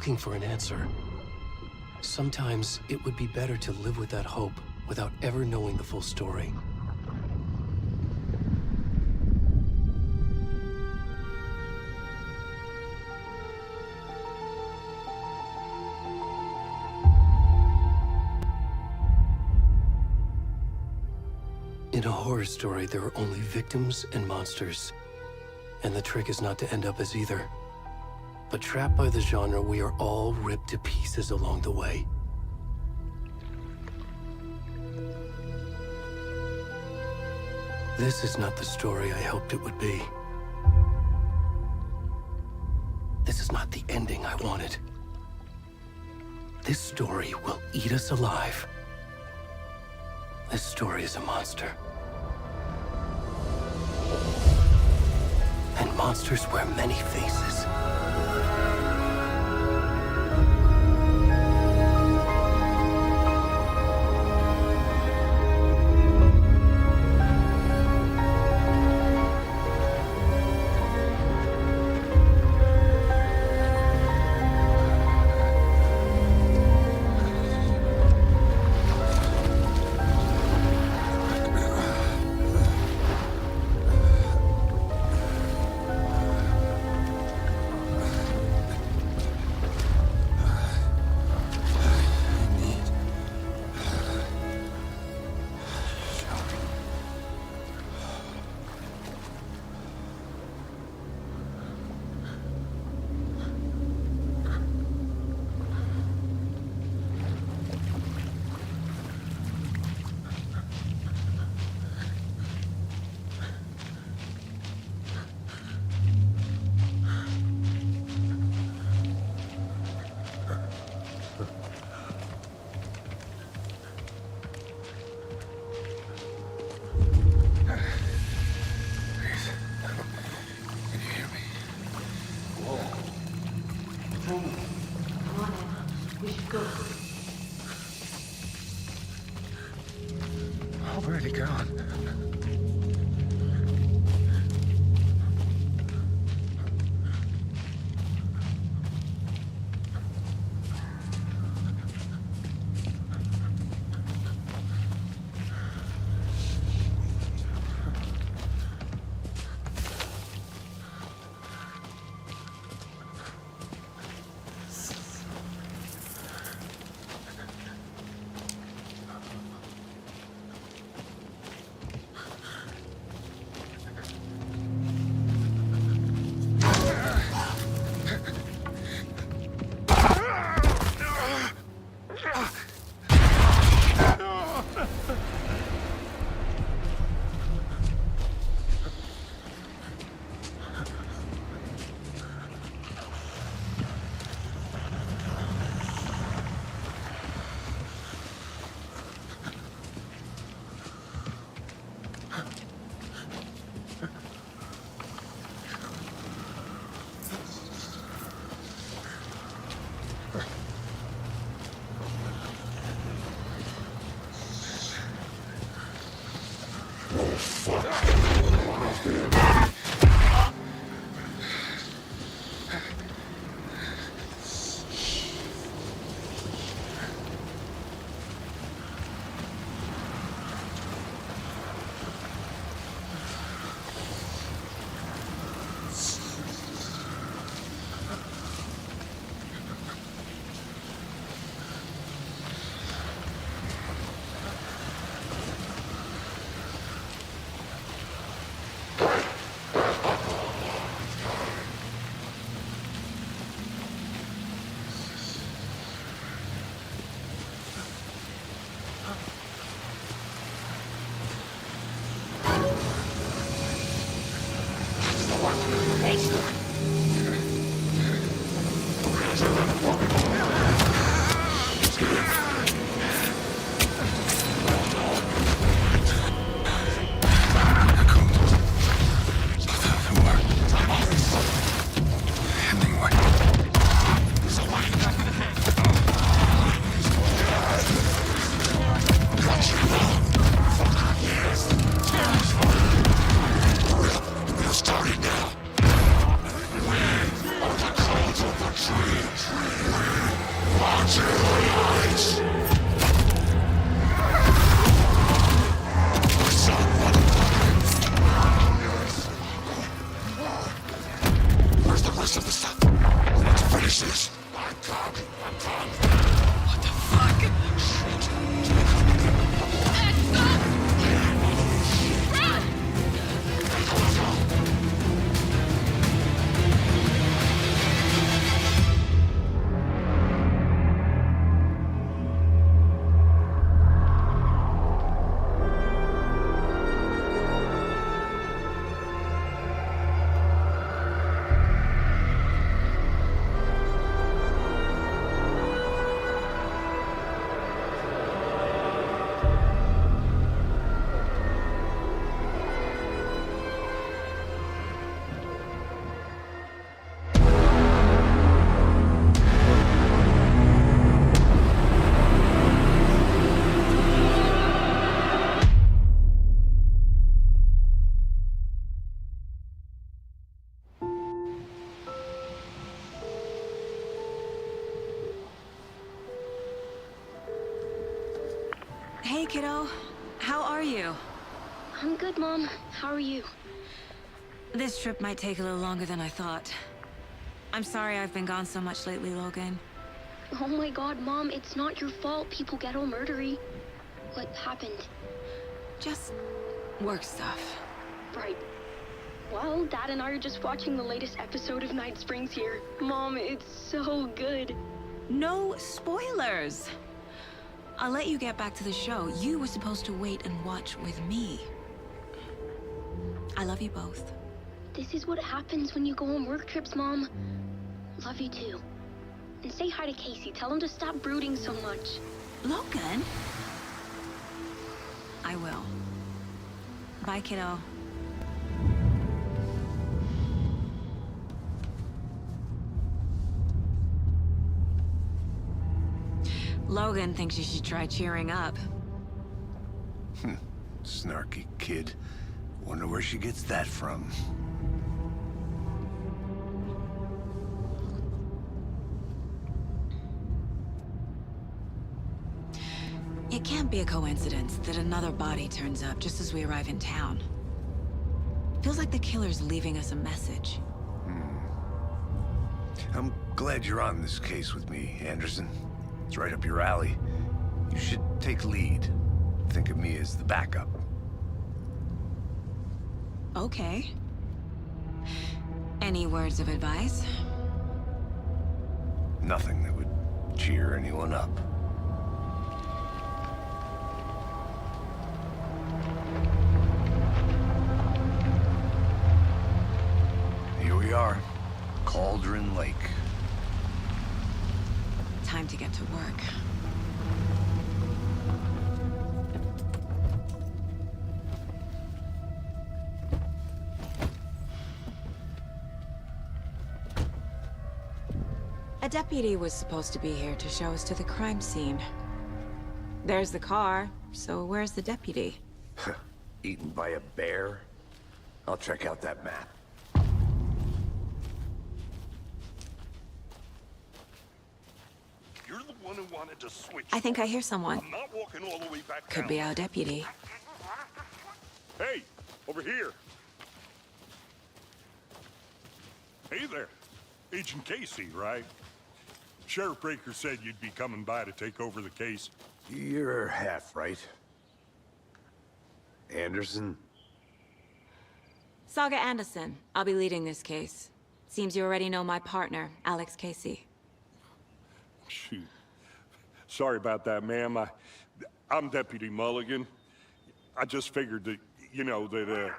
looking for an answer. Sometimes it would be better to live with that hope without ever knowing the full story. In a horror story, there are only victims and monsters. And the trick is not to end up as either. But trapped by the genre, we are all ripped to pieces along the way. This is not the story I hoped it would be. This is not the ending I wanted. This story will eat us alive. This story is a monster. And monsters wear many faces. Where'd he gone? Where's the rest of the stuff? Let's finish this. What the fuck? Hey, kiddo. How are you? I'm good, Mom. How are you? This trip might take a little longer than I thought. I'm sorry I've been gone so much lately, Logan. Oh my god, Mom, it's not your fault people get all murdery. What happened? Just work stuff. Right. Well, Dad and I are just watching the latest episode of Night Springs here. Mom, it's so good. No spoilers! I'll let you get back to the show. You were supposed to wait and watch with me. I love you both. This is what happens when you go on work trips, Mom. Love you too. And say hi to Casey. Tell him to stop brooding so much. Logan? I will. Bye, kiddo. Logan thinks you should try cheering up. Snarky kid. Wonder where she gets that from. It can't be a coincidence that another body turns up just as we arrive in town. Feels like the killer's leaving us a message. I'm glad you're on this case with me, Anderson. It's right up your alley. You should take lead. Think of me as the backup. Okay. Any words of advice? Nothing that would cheer anyone up. Here we are. Cauldron Lake. Time to get to work. A deputy was supposed to be here to show us to the crime scene. There's the car, so where's the deputy? Eaten by a bear? I'll check out that map. You're the one who wanted to switch. I think I hear someone. I'm not walking all the way back Could down. be our deputy. Hey, over here. Hey there. Agent Casey, right? Sheriff Breaker said you'd be coming by to take over the case. You're half right. Anderson? Saga Anderson. I'll be leading this case. Seems you already know my partner, Alex Casey. Shoot. Sorry about that, ma'am. I'm Deputy Mulligan. I just figured that, you know, that,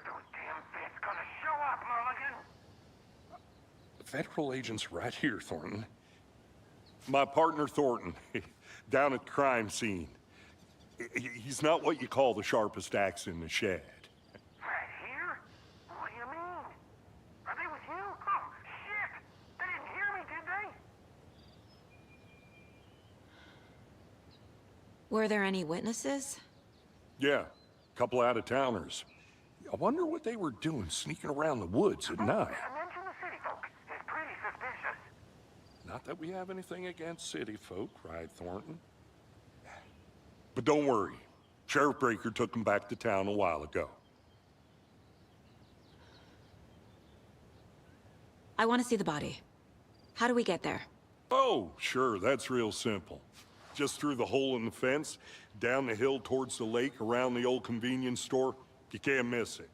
Federal agents right here, Thornton. My partner, Thornton, down at the crime scene. He's not what you call the sharpest axe in the shed. Right here? What do you mean? Are they with you? Oh, shit! They didn't hear me, did they? Were there any witnesses? Yeah, a couple out-of-towners. I wonder what they were doing sneaking around the woods at night. Mention the city folk. It's pretty suspicious. Not Not that we have anything against city folk, right, Thornton? But don't worry. Sheriff Breaker took him back to town a while ago. I want to see the body. How do we get there? Oh, sure, that's real simple. Just through the hole in the fence, down the hill towards the lake, around the old convenience store. You can't miss it.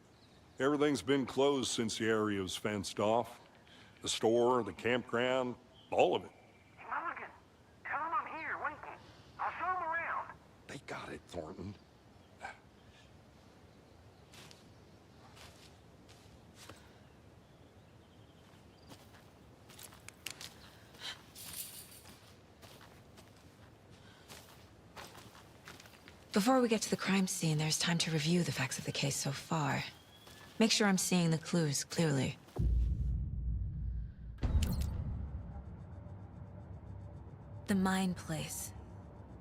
Everything's been closed since the area was fenced off. The store, the campground, all of it. Mulligan, tell him I'm here waiting. I'll show him around. They got it, Thornton. Before we get to the crime scene, there's time to review the facts of the case so far. Make sure I'm seeing the clues clearly. The Mind Place.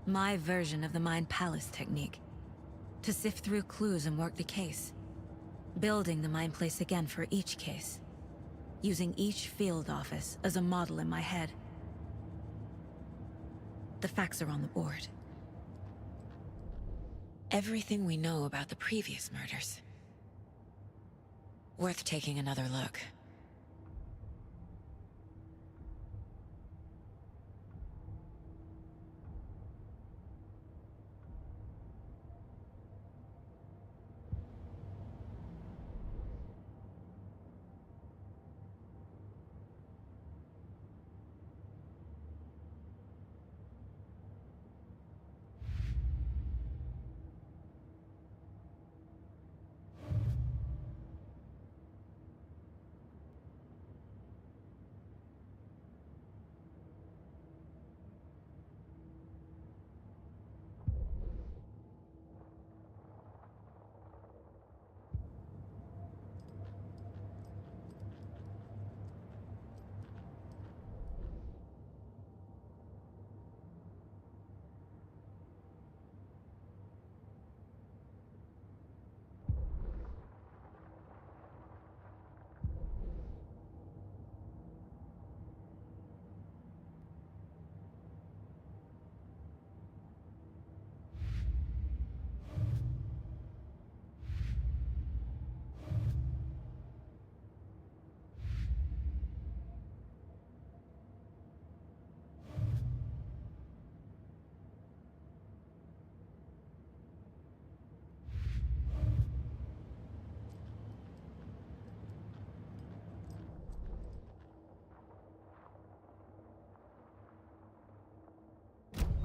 My version of the Mind Palace technique. To sift through clues and work the case. Building the Mind Place again for each case. Using each field office as a model in my head. The facts are on the board. Everything we know about the previous murders. Worth taking another look.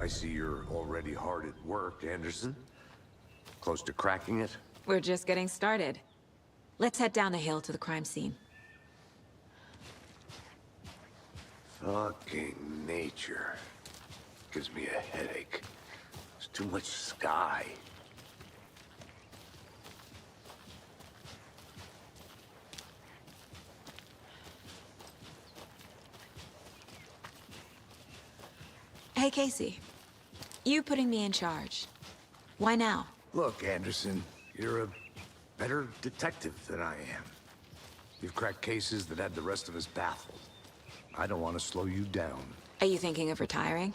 I see you're already hard at work, Anderson. Close to cracking it? We're just getting started. Let's head down the hill to the crime scene. Fucking nature. Gives me a headache. There's too much sky. Hey, Casey. You putting me in charge. Why now? Look, Anderson, you're a better detective than I am. You've cracked cases that had the rest of us baffled. I don't want to slow you down. Are you thinking of retiring?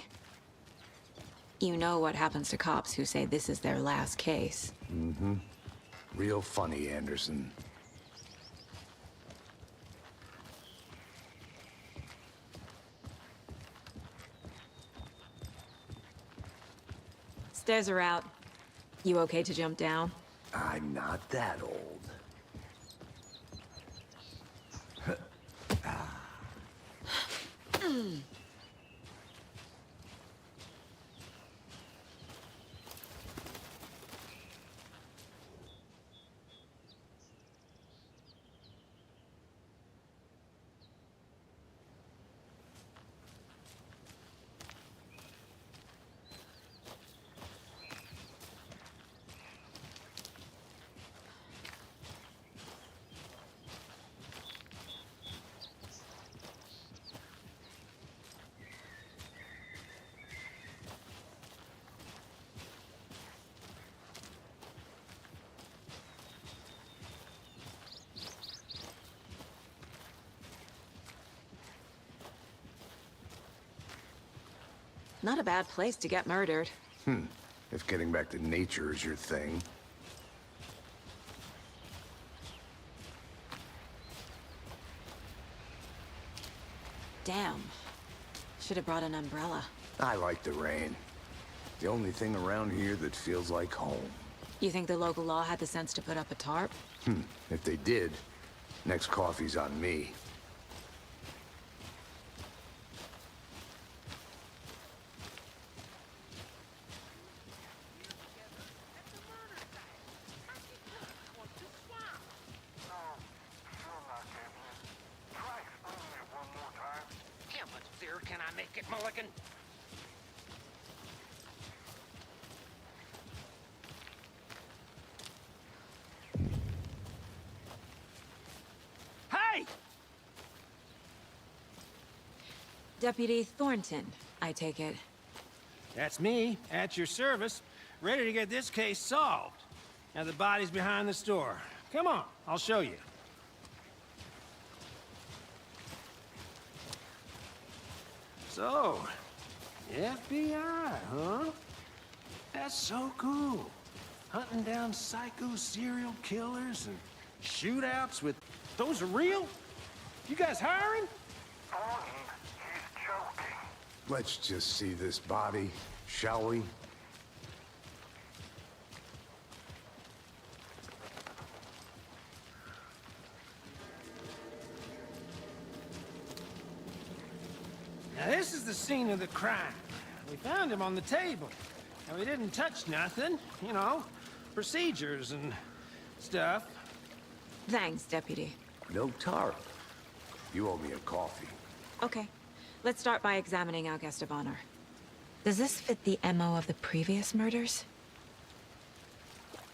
You know what happens to cops who say this is their last case. Mm-hmm. Real funny, Anderson. Stairs are out. You okay to jump down? I'm not that old. Not a bad place to get murdered. If getting back to nature is your thing. Damn. Should have brought an umbrella. I like the rain. The only thing around here that feels like home. You think the local law had the sense to put up a tarp? If they did, next coffee's on me. How much clearer can I make it, Mulligan? Hey! Deputy Thornton, I take it. That's me, at your service, ready to get this case solved. Now the body's behind the store. Come on, I'll show you. So, FBI, huh? That's so cool. Hunting down psycho serial killers and shootouts with... Those are real? You guys hiring? Thornton, he's joking. Let's just see this body, shall we? Now this is the scene of the crime. We found him on the table. And we didn't touch nothing, you know, procedures and stuff. Thanks, Deputy. No tarp. You owe me a coffee. Okay. Let's start by examining our guest of honor. Does this fit the MO of the previous murders?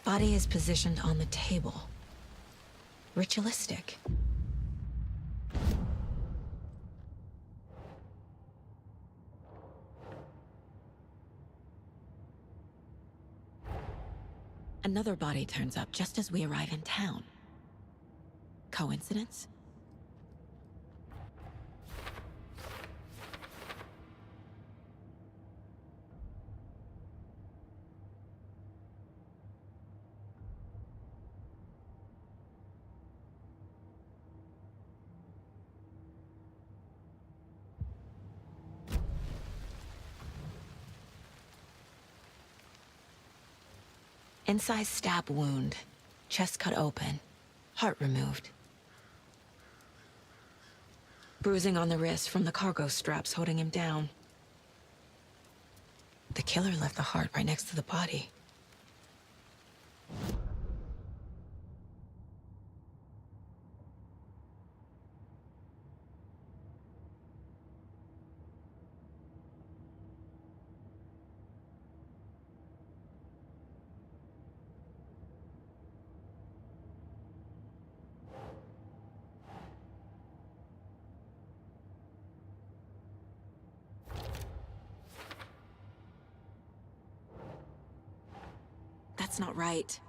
Body is positioned on the table. Ritualistic. Another body turns up just as we arrive in town. Coincidence? Incised stab wound. Chest cut open. Heart removed. Bruising on the wrist from the cargo straps holding him down. The killer left the heart right next to the body. That's not right.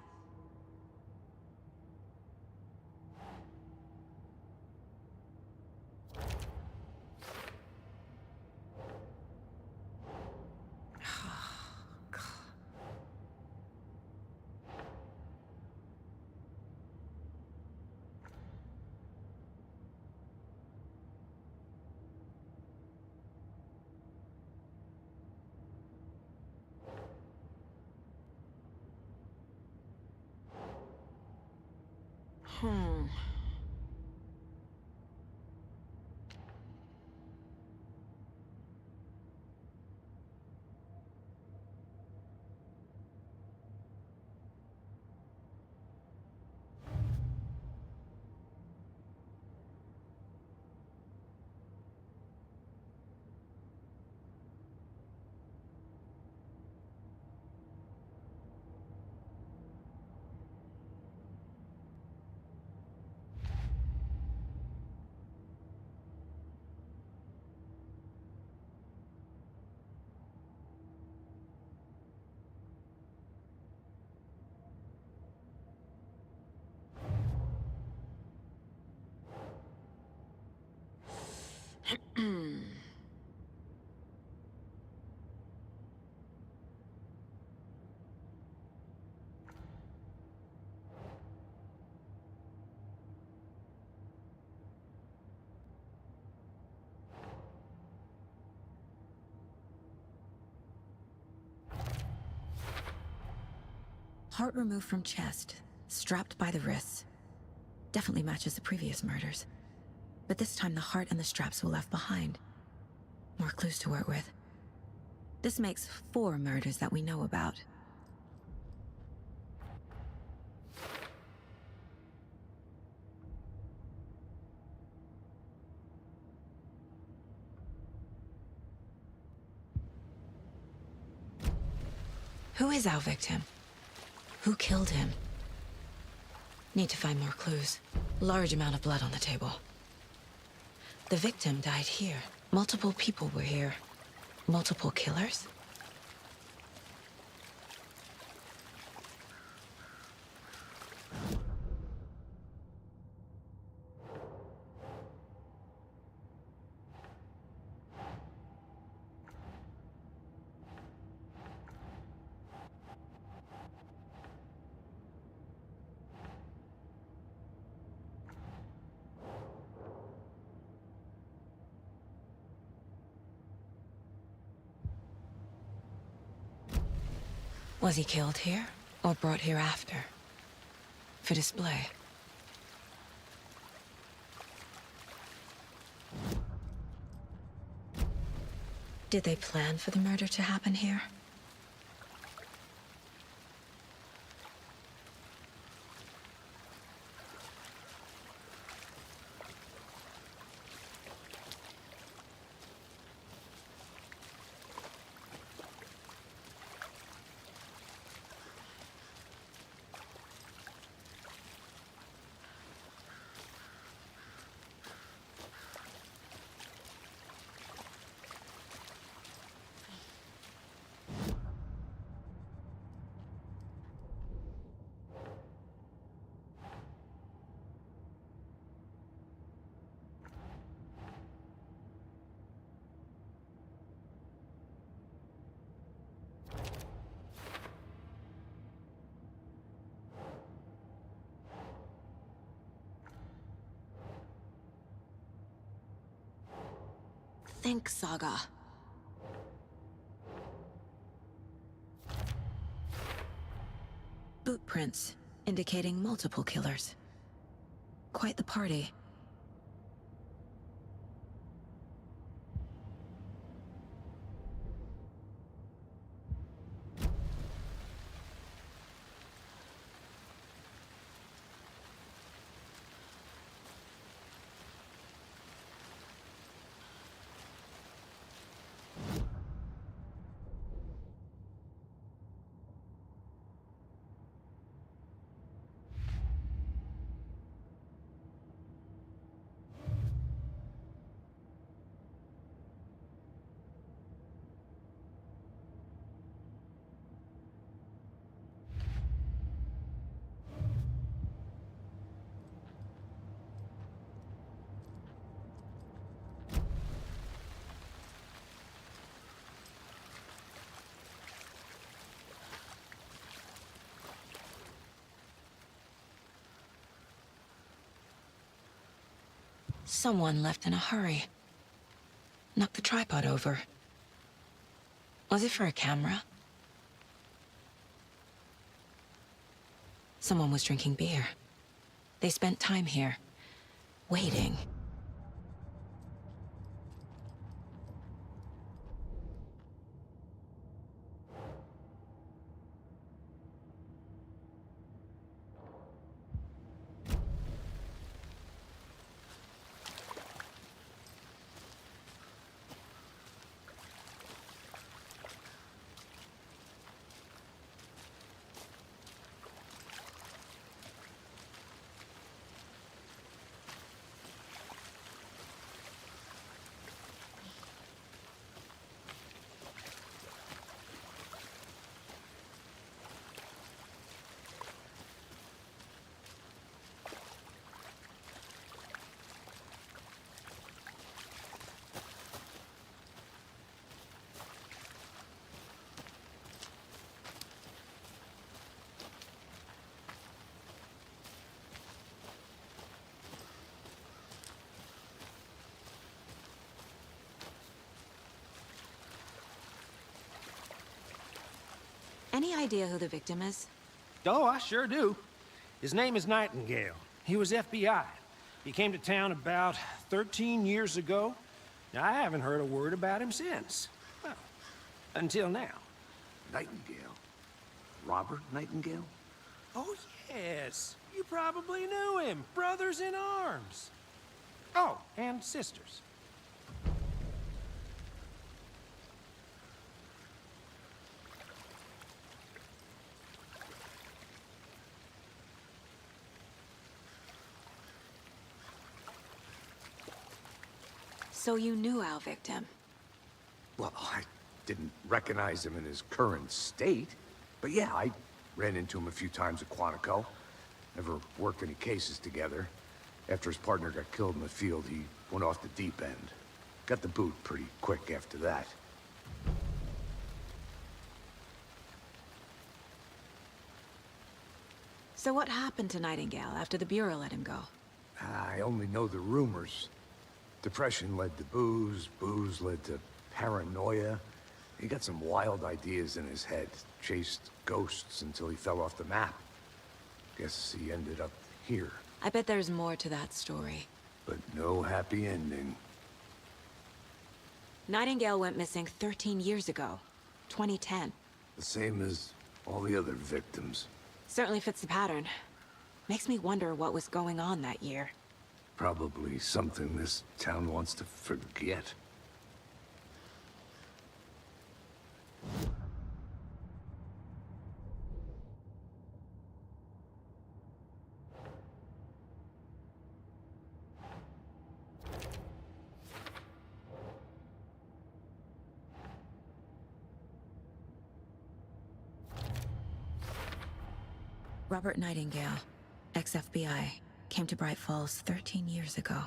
Heart removed from chest, strapped by the wrists. Definitely matches the previous murders. But this time the heart and the straps were left behind. More clues to work with. This makes 4 murders that we know about. Who is our victim? Who killed him? Need to find more clues. Large amount of blood on the table. The victim died here. Multiple people were here. Multiple killers? Was he killed here, or brought here after? For display? Did they plan for the murder to happen here? Think, Saga. Boot prints, indicating multiple killers. Quite the party. Someone left in a hurry. Knocked the tripod over. Was it for a camera? Someone was drinking beer. They spent time here, waiting. Any idea who the victim is? Oh, I sure do. His name is Nightingale. He was FBI. He came to town about 13 years ago. Now, I haven't heard a word about him since. Well, until now. Nightingale? Robert Nightingale? Oh, yes. You probably knew him. Brothers in arms. Oh, and sisters. So you knew our victim? Well, I didn't recognize him in his current state. But yeah, I ran into him a few times at Quantico. Never worked any cases together. After his partner got killed in the field, he went off the deep end. Got the boot pretty quick after that. So what happened to Nightingale after the Bureau let him go? I only know the rumors. Depression led to booze, booze led to paranoia. He got some wild ideas in his head, chased ghosts until he fell off the map. Guess he ended up here. I bet there's more to that story. But no happy ending. Nightingale went missing 13 years ago, 2010. The same as all the other victims. Certainly fits the pattern. Makes me wonder what was going on that year. Probably something this town wants to forget. Robert Nightingale, ex-FBI, came to Bright Falls 13 years ago.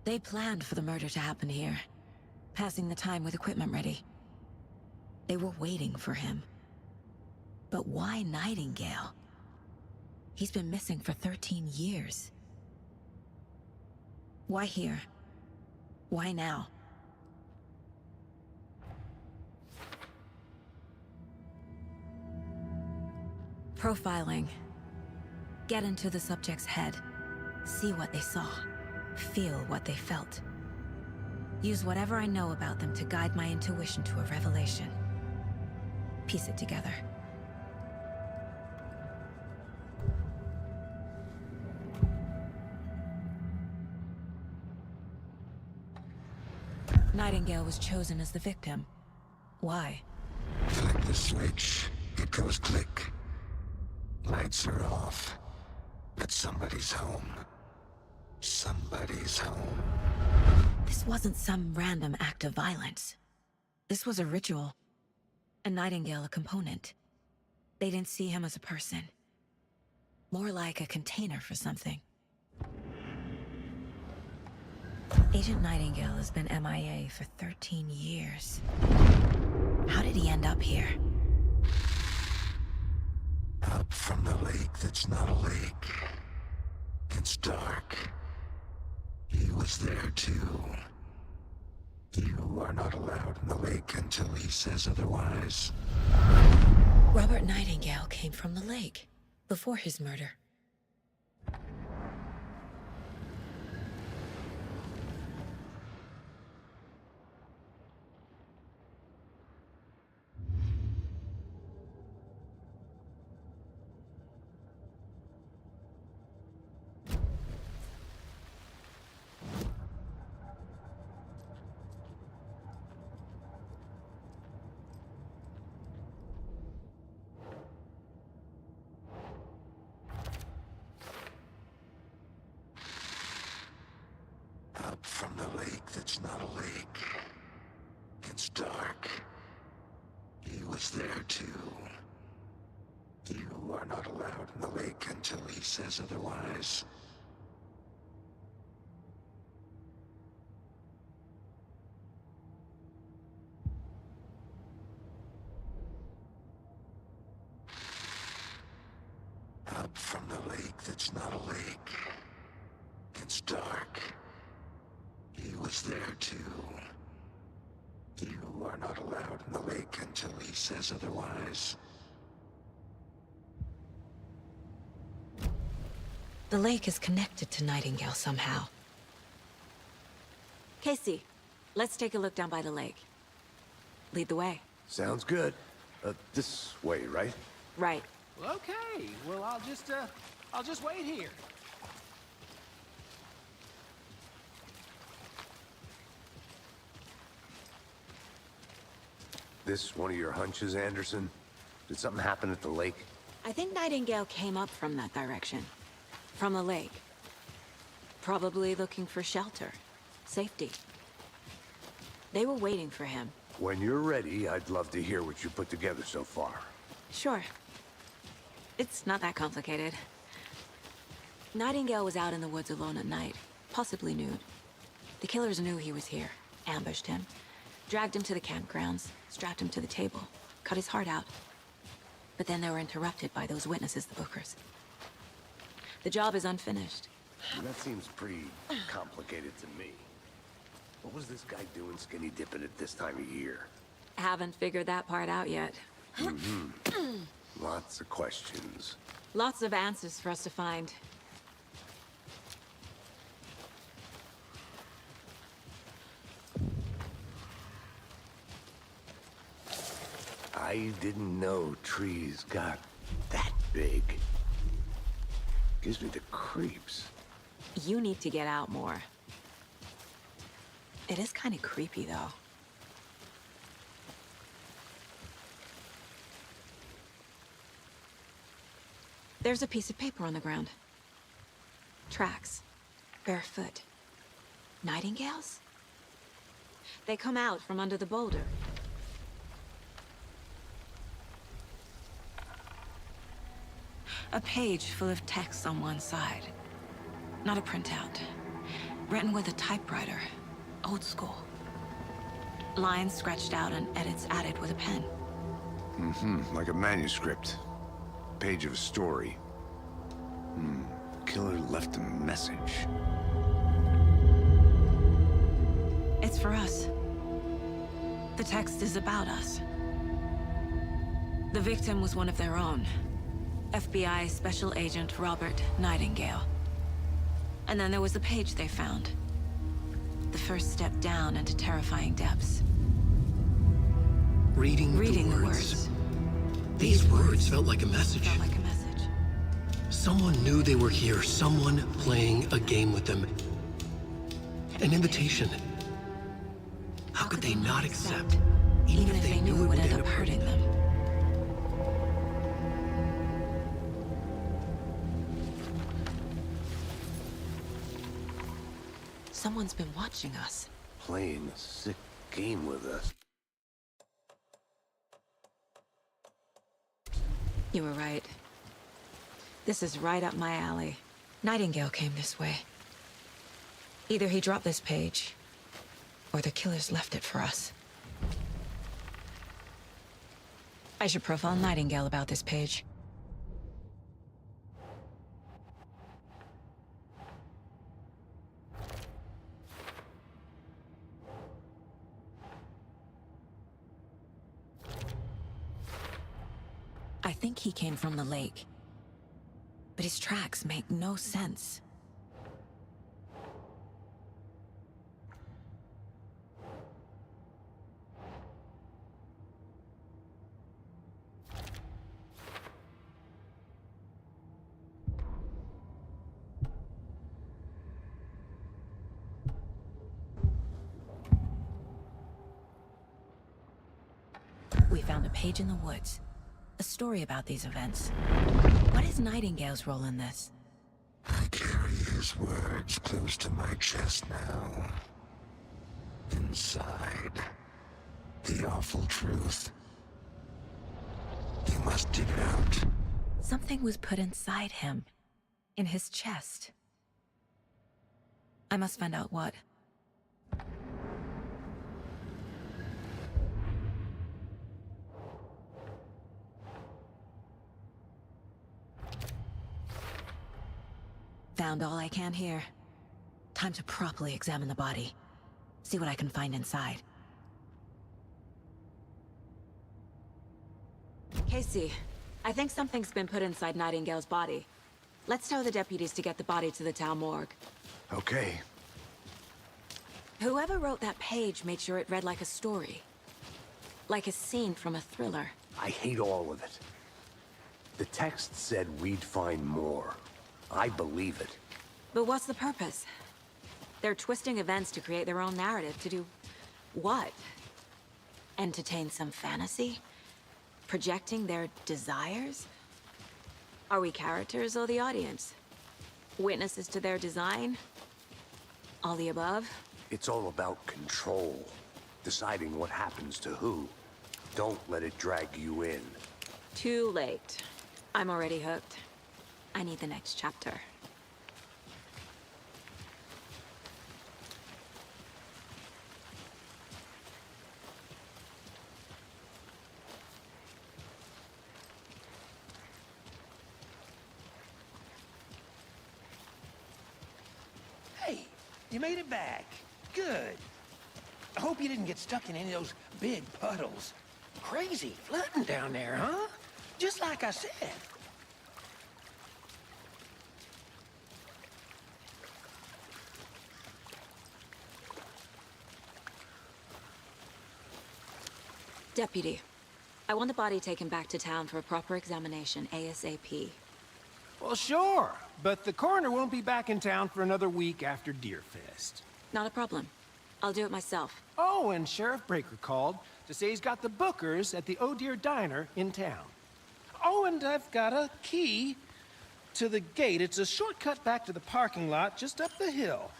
They planned for the murder to happen here, passing the time with equipment ready. They were waiting for him. But why Nightingale? He's been missing for 13 years. Why here? Why now? Profiling. Get into the subject's head. See what they saw. Feel what they felt. Use whatever I know about them to guide my intuition to a revelation. Piece it together. Nightingale was chosen as the victim. Why? Flick the switch, it goes click. Lights are off. But somebody's home. Somebody's home. This wasn't some random act of violence. This was a ritual. And Nightingale a component. They didn't see him as a person. More like a container for something. Agent Nightingale has been MIA for 13 years. How did he end up here? Up from the lake that's not a lake. It's dark. He was there too. You are not allowed in the lake until he says otherwise. Robert Nightingale came from the lake, before his murder. Up from the lake that's not a lake. It's dark. He was there too. You are not allowed in the lake until he says otherwise. Up from the lake that's not a lake. It's dark. He was there too. You are not allowed in the lake until he says otherwise. The lake is connected to Nightingale somehow. Casey, let's take a look down by the lake. Lead the way. Sounds good. This way, right? Right. Well, okay. Well, I'll just wait here. This one of your hunches, Anderson? Did something happen at the lake? I think Nightingale came up from that direction. From the lake. Probably looking for shelter. Safety. They were waiting for him. When you're ready, I'd love to hear what you put together so far. Sure. It's not that complicated. Nightingale was out in the woods alone at night, possibly nude. The killers knew he was here, ambushed him, dragged him to the campgrounds, strapped him to the table, cut his heart out. But then they were interrupted by those witnesses, the Bookers. The job is unfinished. That seems pretty complicated to me. What was this guy doing skinny dipping at this time of year? Haven't figured that part out yet. Lots of questions. Lots of answers for us to find. I didn't know trees got that big. Gives me the creeps. You need to get out more. It is kind of creepy, though. There's a piece of paper on the ground. Tracks. Barefoot. Nightingales? They come out from under the boulder. A page full of text on one side. Not a printout. Written with a typewriter. Old school. Lines scratched out and edits added with a pen. Like a manuscript. Page of a story. Killer left a message. It's for us. The text is about us. The victim was one of their own. FBI Special Agent Robert Nightingale. And then there was the page they found. The first step down into terrifying depths. Reading the words. These words felt like a message. Felt like a message. Someone knew they were here, someone playing a game with them. An invitation. How could they not accept, even if they knew it would end up hurting them? Someone's been watching us. Playing a sick game with us. You were right. This is right up my alley. Nightingale came this way. Either he dropped this page, or the killers left it for us. I should profile Nightingale about this page. I think he came from the lake. But his tracks make no sense. We found a page in the woods. A story about these events. What is Nightingale's role in this? I carry his words close to my chest now. Inside, the awful truth. You must dig it out. Something was put inside him. In his chest. I must find out what. Found all I can here. Time to properly examine the body. See what I can find inside. Casey, I think something's been put inside Nightingale's body. Let's tell the deputies to get the body to the town morgue. Okay. Whoever wrote that page made sure it read like a story. Like a scene from a thriller. I hate all of it. The text said we'd find more. I believe it. But what's the purpose? They're twisting events to create their own narrative to do... what? Entertain some fantasy? Projecting their desires? Are we characters or the audience? Witnesses to their design? All the above? It's all about control. Deciding what happens to who. Don't let it drag you in. Too late. I'm already hooked. I need the next chapter. Hey, you made it back. Good. I hope you didn't get stuck in any of those big puddles. Crazy flooding down there, huh? Just like I said. Deputy, I want the body taken back to town for a proper examination ASAP. Well, sure. But the coroner won't be back in town for another week after Deerfest. Not a problem. I'll do it myself. Oh, and Sheriff Breaker called to say he's got the Bookers at the Oh Deer Diner in town. Oh, and I've got a key to the gate. It's a shortcut back to the parking lot just up the hill.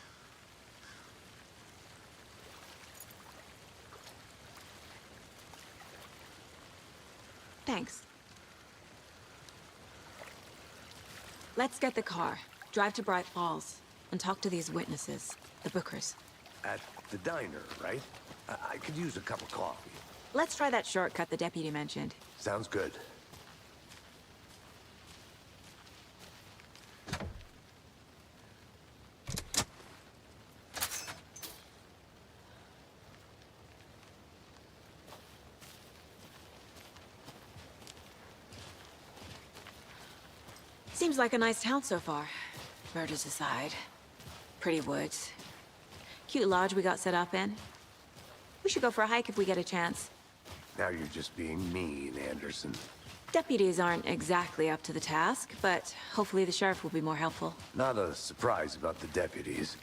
Thanks. Let's get the car, drive to Bright Falls, and talk to these witnesses, the Bookers. At the diner, right? I could use a cup of coffee. Let's try that shortcut the deputy mentioned. Sounds good. Seems like a nice town so far. Murders aside. Pretty woods. Cute lodge we got set up in. We should go for a hike if we get a chance. Now you're just being mean, Anderson. Deputies aren't exactly up to the task, but hopefully the sheriff will be more helpful. Not a surprise about the deputies.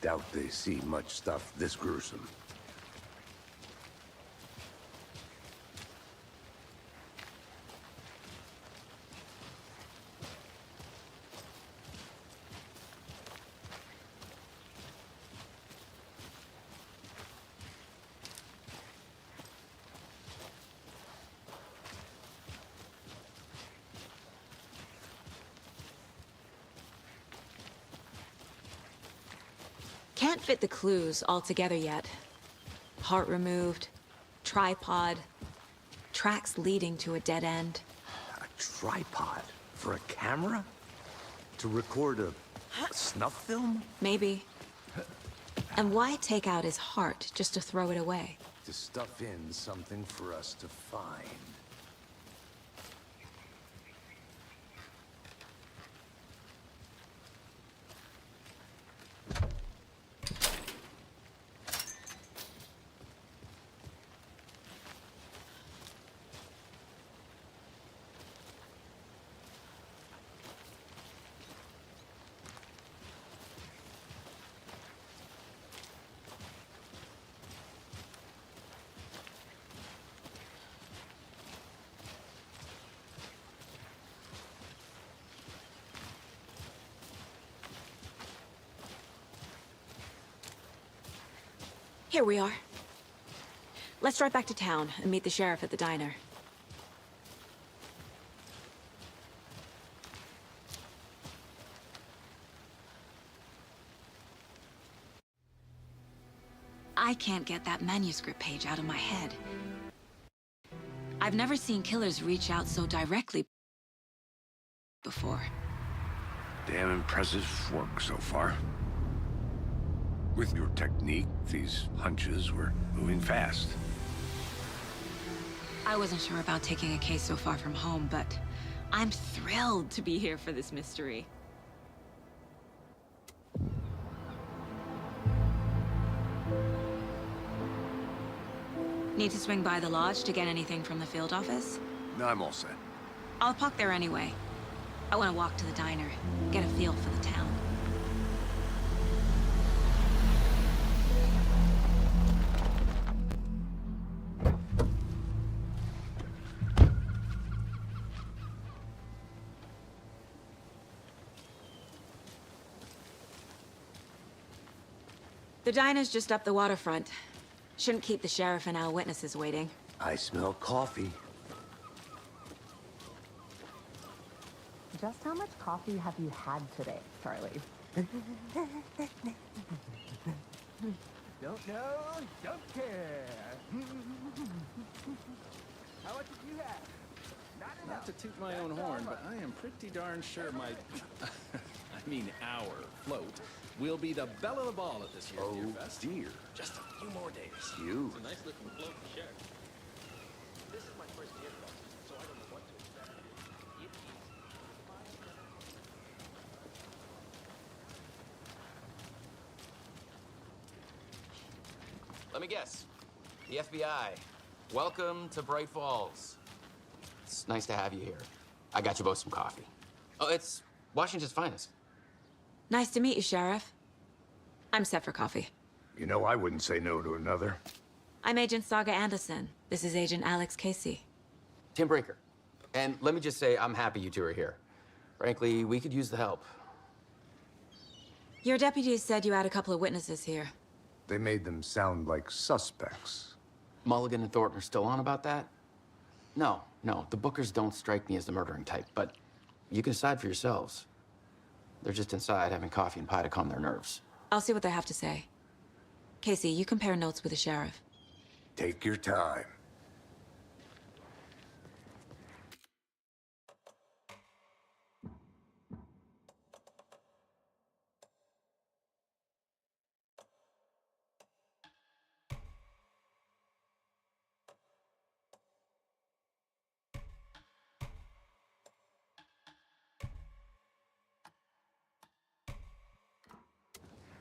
Doubt they see much stuff this gruesome. Can't fit the clues all together yet. Heart removed, tripod, tracks leading to a dead end. A tripod? For a camera? To record a snuff film? Maybe. And why take out his heart just to throw it away? To stuff in something for us to find. Here we are. Let's drive back to town and meet the sheriff at the diner. I can't get that manuscript page out of my head. I've never seen killers reach out so directly before. Damn impressive work so far. With your technique, these hunches were moving fast. I wasn't sure about taking a case so far from home, but I'm thrilled to be here for this mystery. Need to swing by the lodge to get anything from the field office? No, I'm all set. I'll park there anyway. I want to walk to the diner, get a feel for the town. The diner's just up the waterfront. Shouldn't keep the sheriff and our witnesses waiting. I smell coffee. Just how much coffee have you had today, Charlie? Don't know, don't care. How much did you have? Not to toot my own horn, but I am pretty darn sure my... I mean our float will be the belle of the ball at this year's Deer Fest. Dear. Just a few more days. You. It's a nice looking float to share. This is my first Deer Fest, so I don't know what to expect. Let me guess. The FBI. Welcome to Bright Falls. It's nice to have you here. I got you both some coffee. Oh, it's Washington's finest. Nice to meet you, Sheriff. I'm set for coffee. You know, I wouldn't say no to another. I'm Agent Saga Anderson. This is Agent Alex Casey. Tim Breaker. And let me just say, I'm happy you two are here. Frankly, we could use the help. Your deputies said you had a couple of witnesses here. They made them sound like suspects. Mulligan and Thornton are still on about that? No, the Bookers don't strike me as the murdering type, but you can decide for yourselves. They're just inside having coffee and pie to calm their nerves. I'll see what they have to say. Casey, you compare notes with the sheriff. Take your time.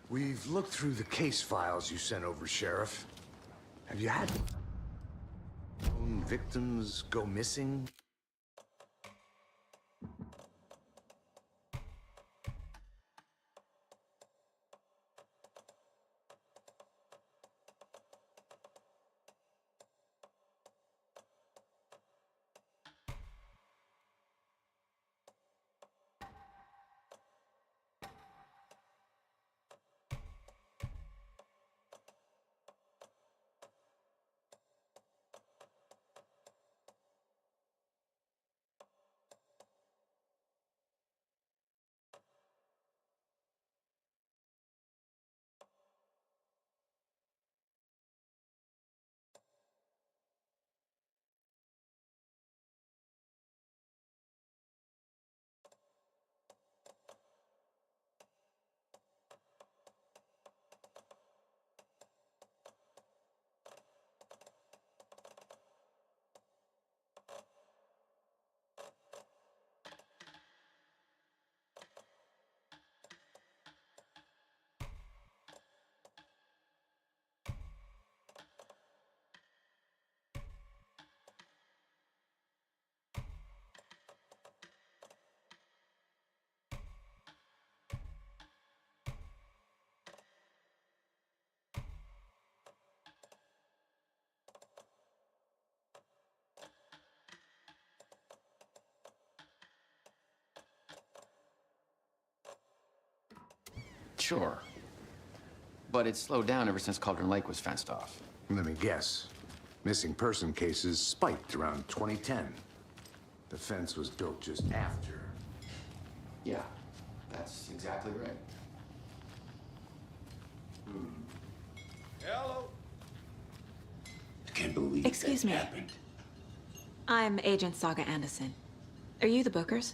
We've looked through the case files you sent over, Sheriff. Have you had victims go missing? Sure. But it's slowed down ever since Cauldron Lake was fenced off. Let me guess. Missing person cases spiked around 2010. The fence was built just after. Yeah, that's exactly right. Hello. I can't believe Excuse that me. happened. I'm Agent Saga Anderson. Are you the Bookers?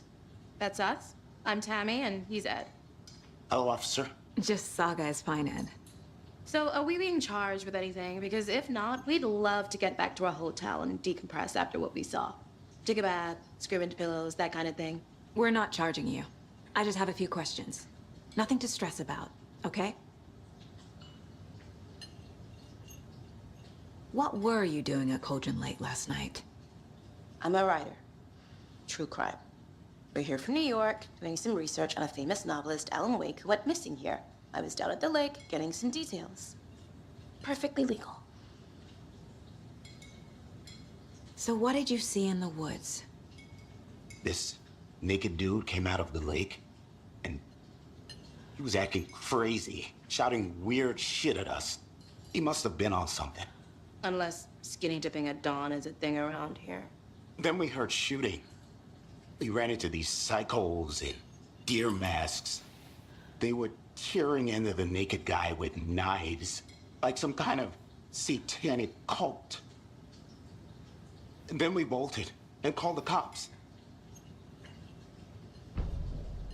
That's us? I'm Tammy, and he's Ed. Hello, officer. Just Saga is fine, Ed. So, are we being charged with anything? Because if not, we'd love to get back to our hotel and decompress after what we saw. Take a bath, scream into pillows, that kind of thing. We're not charging you. I just have a few questions. Nothing to stress about, okay? What were you doing at Cauldron Lake last night? I'm a writer. True crime. We're here from New York, doing some research on a famous novelist, Alan Wake, who went missing here. I was down at the lake, getting some details. Perfectly legal. So what did you see in the woods? This naked dude came out of the lake, and he was acting crazy, shouting weird shit at us. He must have been on something. Unless skinny dipping at dawn is a thing around here. Then we heard shooting. We ran into these psychos in deer masks. They were tearing into the naked guy with knives, like some kind of satanic cult. And then we bolted and called the cops.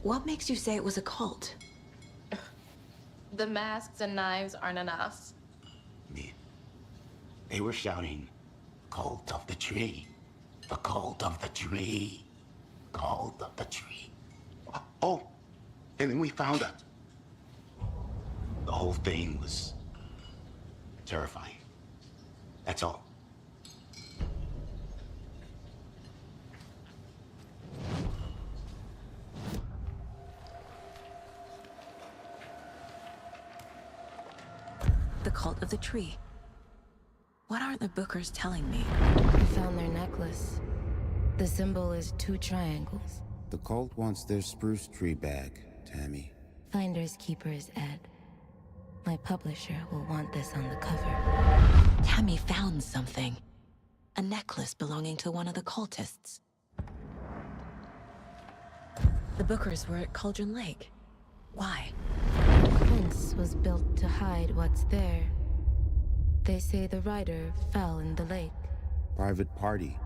What makes you say it was a cult? The masks and knives aren't enough. They were shouting, "Cult of the tree, the cult of the tree, cult of the tree." Oh, and then we found it. The whole thing was terrifying. That's all. The cult of the tree. What aren't the Bookers telling me? I found their necklace. The symbol is 2 triangles. The cult wants their spruce tree back, Tammy. Finders keepers, Ed. My publisher will want this on the cover. Tammy found something. A necklace belonging to one of the cultists. The Bookers were at Cauldron Lake. Why? The fence was built to hide what's there. They say the writer fell in the lake. Private party.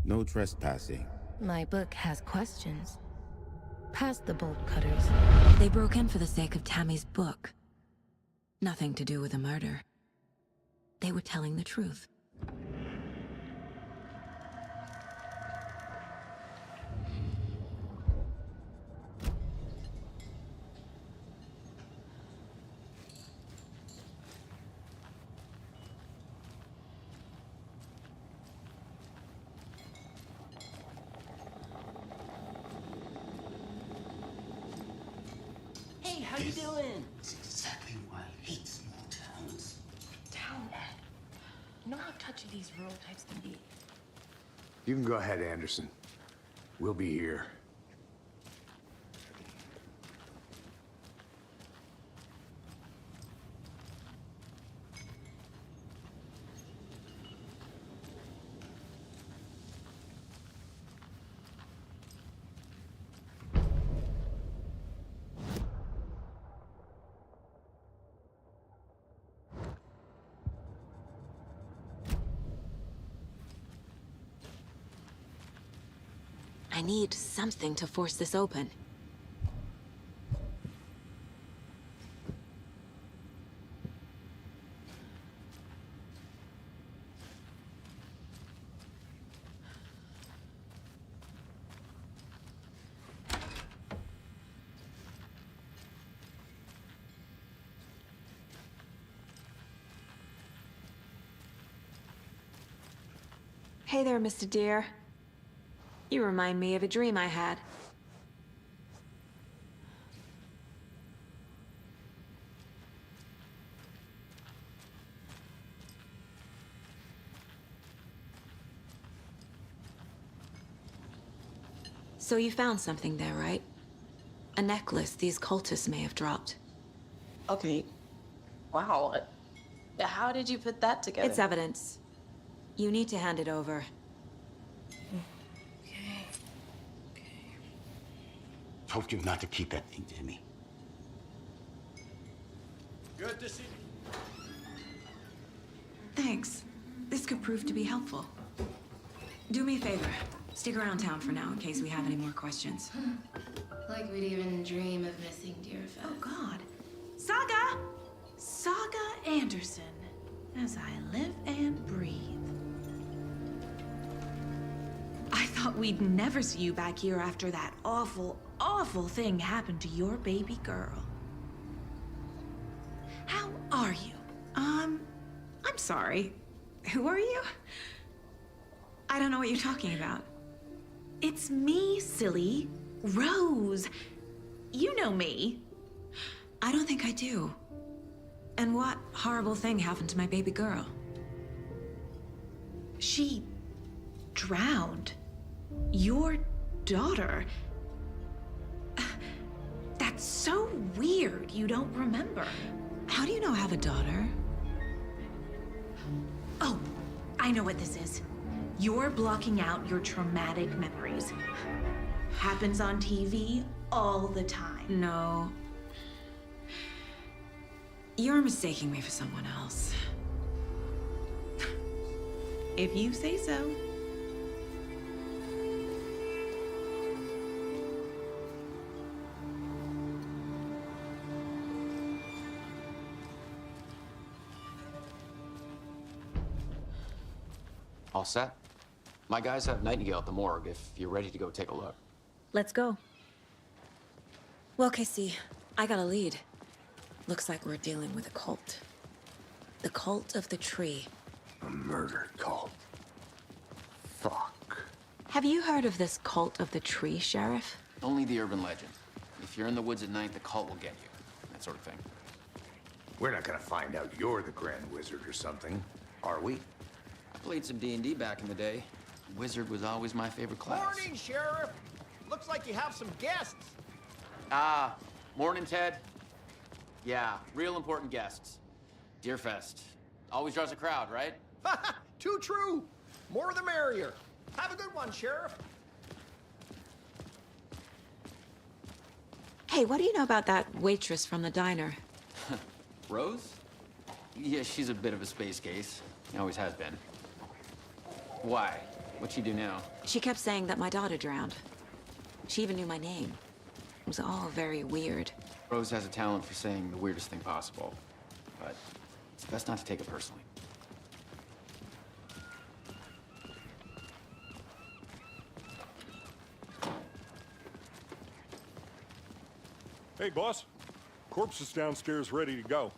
No trespassing. My book has questions. Past the bolt cutters. They broke in for the sake of Tammy's book. Nothing to do with the murder. They were telling the truth. Hey, how you doing? It's exactly why I hate small towns. Town, Ed. You know how touchy these rural types can be. You can go ahead, Anderson. We'll be here. I need something to force this open. Hey there, Mr. Deer. You remind me of a dream I had. So you found something there, right? A necklace these cultists may have dropped. Okay. Wow. How did you put that together? It's evidence. You need to hand it over. Told you not to keep that thing to me. Good to see you. Thanks. This could prove to be helpful. Do me a favor. Stick around town for now in case we have any more questions. Like we'd even dream of missing Deerfest. Oh, God. Saga! Saga Anderson. As I live and breathe. I thought we'd never see you back here after that awful, awful thing happened to your baby girl. How are you? I'm sorry. Who are you? I don't know what you're talking about. It's me, silly. Rose. You know me. I don't think I do. And what horrible thing happened to my baby girl? She drowned. Your daughter. That's so weird you don't remember. How do you know I have a daughter? Oh, I know what this is. You're blocking out your traumatic memories. Happens on TV all the time. No. You're mistaking me for someone else. If you say so. All set? My guys have Nightingale at the morgue if you're ready to go take a look. Let's go. Well, Casey, I got a lead. Looks like we're dealing with a cult. The Cult of the Tree. A murder cult. Fuck. Have you heard of this Cult of the Tree, Sheriff? Only the urban legend. If you're in the woods at night, the cult will get you. That sort of thing. We're not gonna find out you're the Grand Wizard or something, are we? I played some D&D back in the day. Wizard was always my favorite class. Morning, Sheriff. Looks like you have some guests. Ah, morning, Ted. Yeah, real important guests. Deerfest. Always draws a crowd, right? Too true. More the merrier. Have a good one, Sheriff. Hey, what do you know about that waitress from the diner? Rose? Yeah, she's a bit of a space case. Always has been. Why? What'd she do now? She kept saying that my daughter drowned. She even knew my name. It was all very weird. Rose has a talent for saying the weirdest thing possible. But it's best not to take it personally. Hey, boss. Corpse is downstairs ready to go.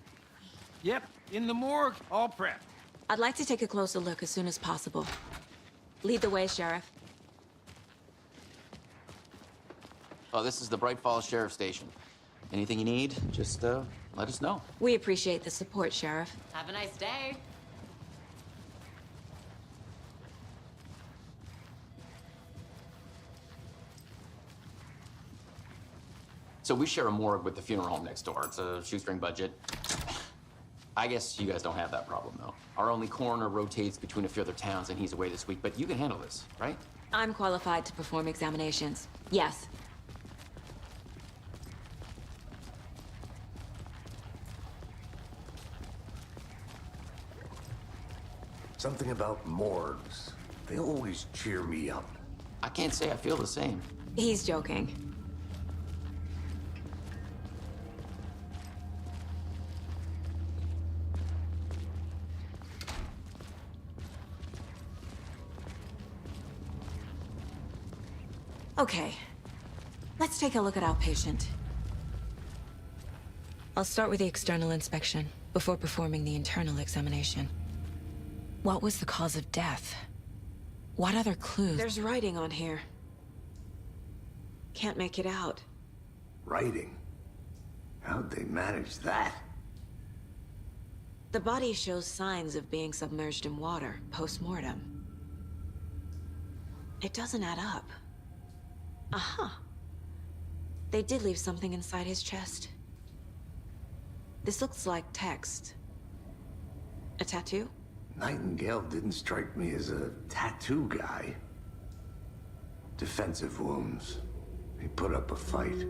Yep, in the morgue, all prepped. I'd like to take a closer look as soon as possible. Lead the way, Sheriff. Oh, this is the Bright Falls Sheriff Station. Anything you need, just let us know. We appreciate the support, Sheriff. Have a nice day. So we share a morgue with the funeral home next door. It's a shoestring budget. I guess you guys don't have that problem, though. Our only coroner rotates between a few other towns, and he's away this week, but you can handle this, right? I'm qualified to perform examinations. Yes. Something about morgues. They always cheer me up. I can't say I feel the same. He's joking. Okay, let's take a look at our patient. I'll start with the external inspection before performing the internal examination. What was the cause of death? What other clues? There's writing on here. Can't make it out. Writing? How'd they manage that? The body shows signs of being submerged in water post-mortem. It doesn't add up. Uh-huh. They did leave something inside his chest. This looks like text. A tattoo? Nightingale didn't strike me as a tattoo guy. Defensive wounds. He put up a fight.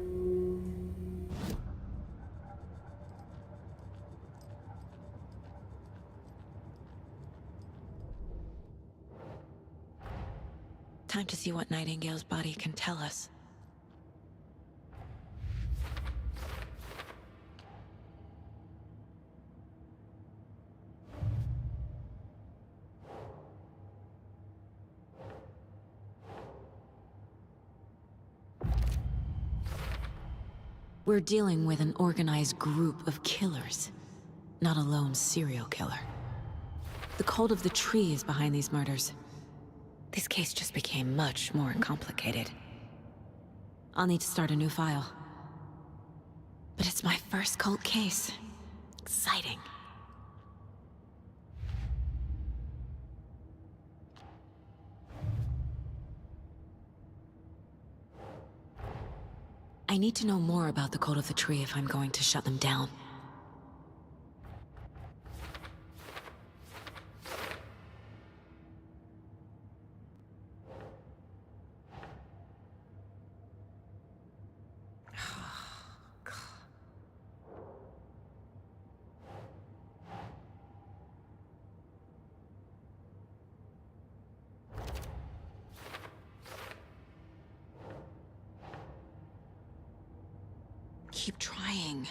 Time to see what Nightingale's body can tell us. We're dealing with an organized group of killers, not a lone serial killer. The cult of the tree is behind these murders. This case just became much more complicated. I'll need to start a new file. But it's my first cult case. Exciting. I need to know more about the Cult of the Tree if I'm going to shut them down. Keep trying.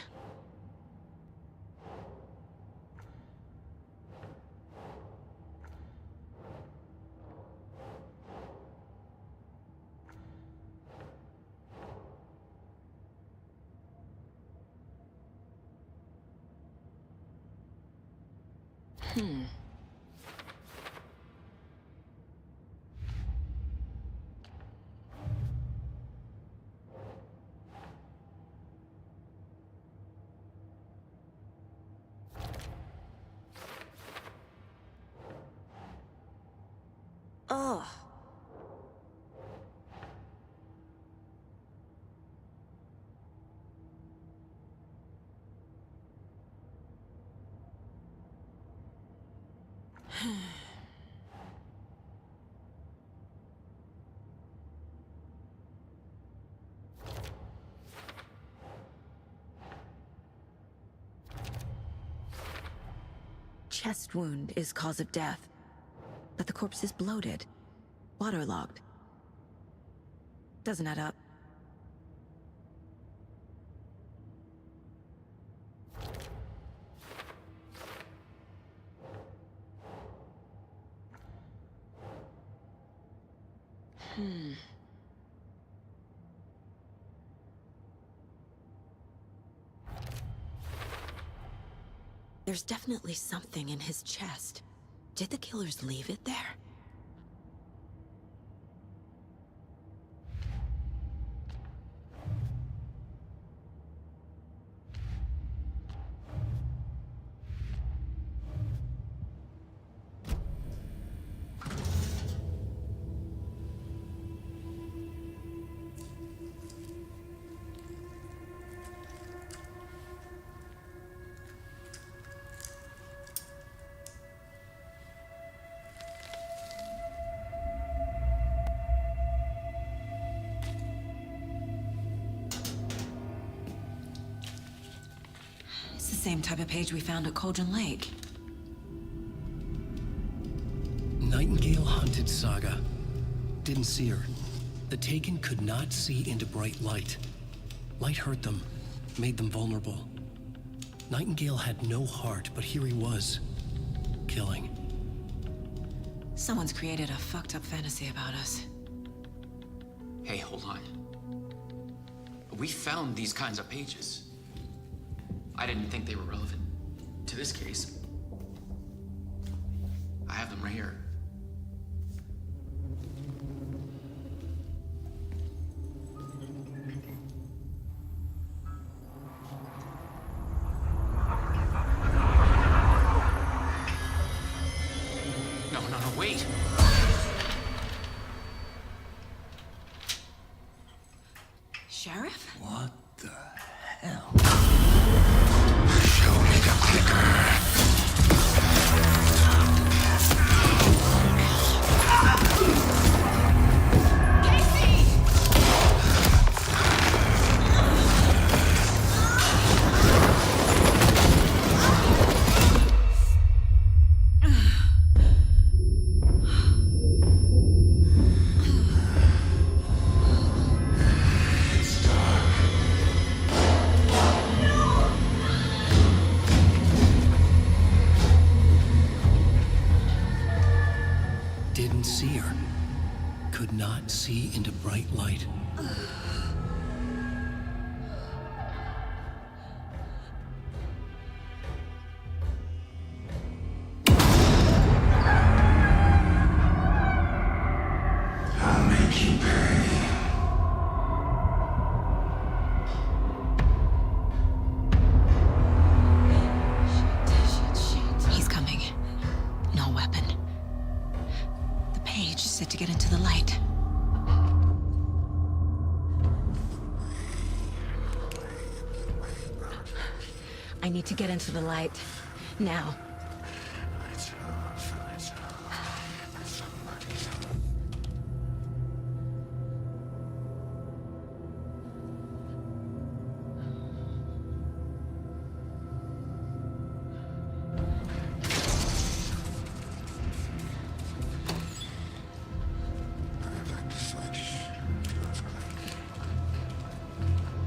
Ugh. Chest wound is cause of death, but the corpse is bloated, waterlogged. Doesn't add up. There's definitely something in his chest. Did the killers leave it there? Same type of page we found at Cauldron Lake. Nightingale hunted Saga. Didn't see her. The Taken could not see into bright light. Light hurt them, made them vulnerable. Nightingale had no heart, but here he was, killing. Someone's created a fucked up fantasy about us. Hey, hold on. We found these kinds of pages. I didn't think they were relevant to this case. I have them right here. No, wait! Sheriff? What the hell? Show me the clicker. white light. I'll make you pay. He's coming. No weapon. The page said to get into the light. I need to get into the light. Now.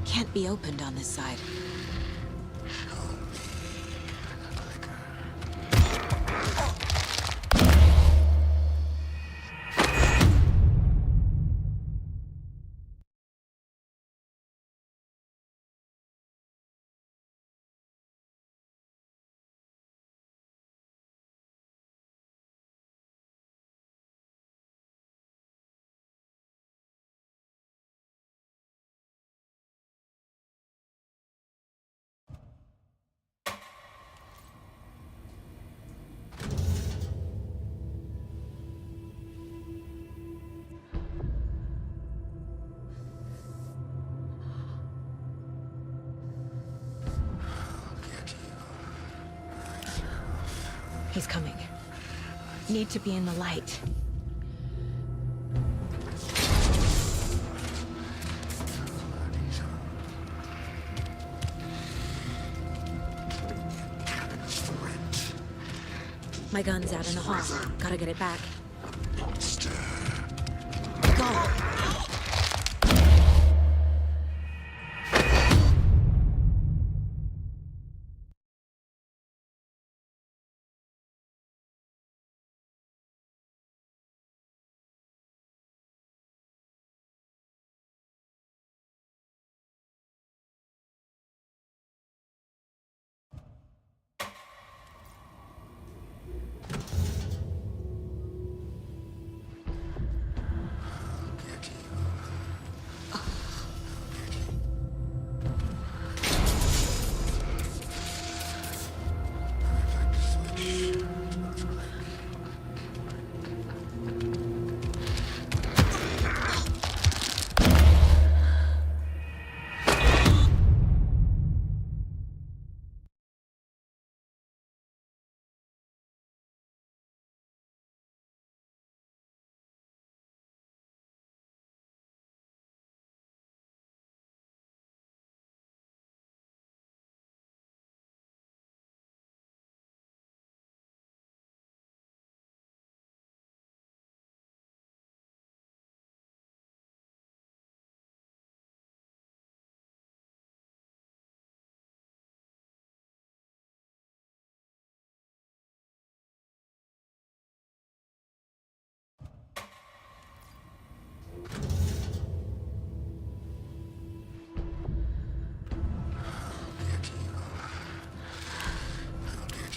Can't be opened on this side. He's coming. Need to be in the light. My gun's out in the hall. Gotta get it back. Go!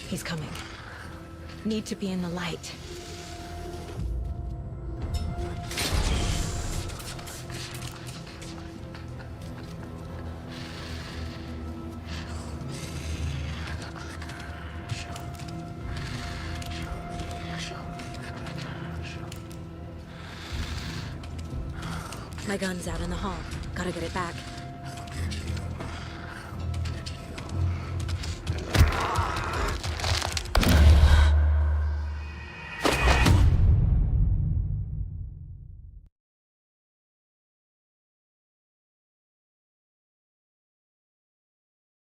He's coming. Need to be in the light. My gun's out in the hall. Gotta get it back.